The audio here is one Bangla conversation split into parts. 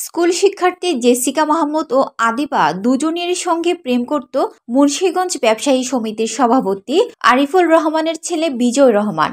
স্কুল শিক্ষার্থী জেসিকা মাহমুদ ও আদিবা দুজনের সঙ্গে প্রেম করত মুন্সিগঞ্জ ব্যবসায়ী সমিতির সভাপতি আরিফুল রহমানের ছেলে বিজয় রহমান।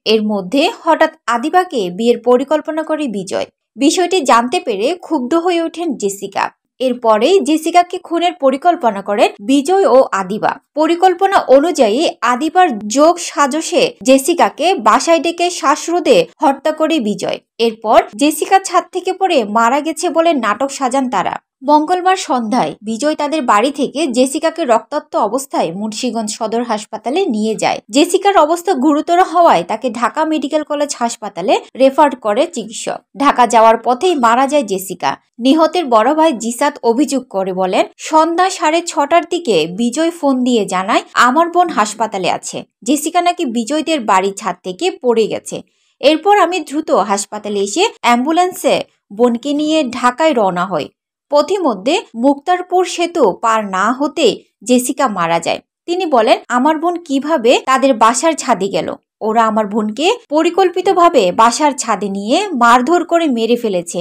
এর মধ্যে হঠাৎ আদিবাকে বিয়ের পরিকল্পনা করে বিজয়। বিষয়টি জানতে পেরে ক্ষুব্ধ হয়ে ওঠেন জেসিকা। এরপরেই জেসিকাকে খুনের পরিকল্পনা করেন বিজয় ও আদিবা। পরিকল্পনা অনুযায়ী আদিবার যোগ সাজসে জেসিকাকে বাসায় ডেকে শ্বাসরোধে হত্যা করে বিজয়। এরপর জেসিকা ছাদ থেকে পড়ে মারা গেছে বলে নাটক সাজান তারা। মঙ্গলবার সন্ধ্যায় বিজয় তাদের বাড়ি থেকে জেসিকাকে রক্তাক্ত অবস্থায় মুন্সিগঞ্জ সদর হাসপাতালে নিয়ে যায়। জেসিকার অবস্থা গুরুতর হওয়ায় তাকে ঢাকা মেডিকেল কলেজ হাসপাতালে রেফার করে চিকিৎসক। ঢাকা যাওয়ার পথেই মারা যায় জেসিকা। নিহতের বড় ভাই জিসাত অভিযোগ করে বলেন, সন্ধ্যা 6:30টার দিকে বিজয় ফোন দিয়ে জানায় আমার বোন হাসপাতালে আছে। জেসিকা নাকি বিজয়দের বাড়ির ছাদ থেকে পড়ে গেছে। এরপর আমি দ্রুত হাসপাতালে এসে অ্যাম্বুলেন্সে বোনকে নিয়ে ঢাকায় রওনা হই। পথিমধ্যে মুক্তারপুর সেতু পার না হতে জেসিকা মারা যায়। তিনি বলেন, আমার বোন কিভাবে তাদের বাসার ছাদে গেল। ওরা আমার বোনকে পরিকল্পিতভাবে বাসার ছাদে নিয়ে মারধর করে মেরে ফেলেছে।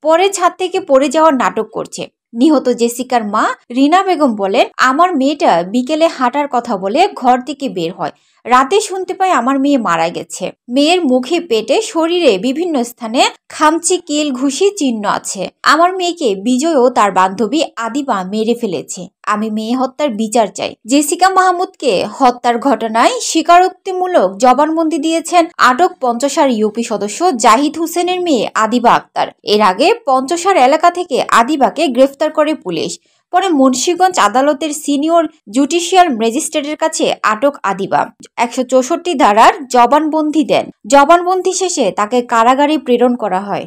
পরে ছাদ থেকে পড়ে যাওয়ার নাটক করছে। নিহত জেসিকার মা রিনা বেগম বলেন, আমার মেয়েটা বিকেলে হাঁটার কথা বলে ঘর থেকে বের হয়। রাতে শুনতে পাই আমার মেয়ে মারা গেছে। মেয়ের মুখে, পেটে, শরীরে বিভিন্ন স্থানে খামচি, কিল, ঘুষি চিহ্ন আছে। আমার মেয়েকে বিজয় ও তার বান্ধবী আদিবা মেরে ফেলেছে। আমি মেয়ে হত্যার বিচার চাই। জেসিকা মাহমুদকে হত্যার ঘটনায় স্বীকারোক্তিমূলক জবানবন্দি দিয়েছেন আটক পঞ্চসার ইউপি সদস্য জাহিদ হোসেনের মেয়ে আদিবা আক্তার। এর আগে পঞ্চসার এলাকা থেকে আদিবাকে গ্রেফতার করে পুলিশ। পরে মুন্সিগঞ্জ আদালতের সিনিয়র জুডিশিয়াল ম্যাজিস্ট্রেটের কাছে আটক আদিবা 164 ধারার জবানবন্দি দেন। জবানবন্দি শেষে তাকে কারাগারে প্রেরণ করা হয়।